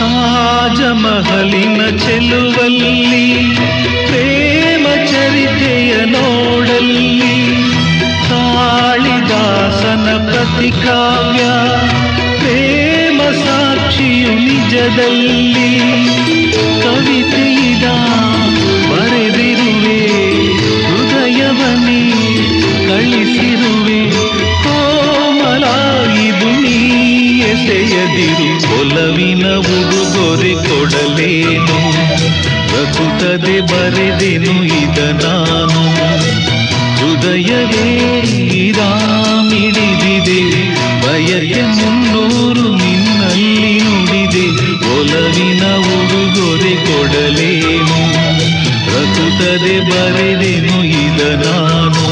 ತಾಜಮಹಲಿನ ಚೆಲುವಲ್ಲಿ ಪ್ರೇಮ ಚರಿತೆಯ ನೋಡಲ್ಲಿ ಕಾಳಿದಾಸನ ಪ್ರತಿಕಾವ್ಯ ಪ್ರೇಮ ಸಾಕ್ಷಿಯು ನಿಜದಲ್ಲಿ ಕವಿತೆಯಿದ ಬರೆದಿರುವೆ ಹೃದಯವನೇ ಕಳಿಸಿರುವೆ ಕೋಮಲ ಇದು ನೀ ಎಸೆಯದಿರು ಒಲವಿನ ಉಡುಗೊರೆ ಕೊಡಲೇನು ರಘುತ್ತದೆ ಬರೆದೆನು ಇದ ನಾನು ಹೃದಯವೇ ಇದಾ ಮಿಡಿದಿದೆ ಬಯಕೆ ಮುನ್ನೂರು ನಿನ್ನಲ್ಲಿ ನುಡಿದೆ ಒಲವಿನ ಉಡುಗೊರೆ ಕೊಡಲೇನು ರಘುತ್ತದೆ ಬರೆದೆನು ಇದ ನಾನು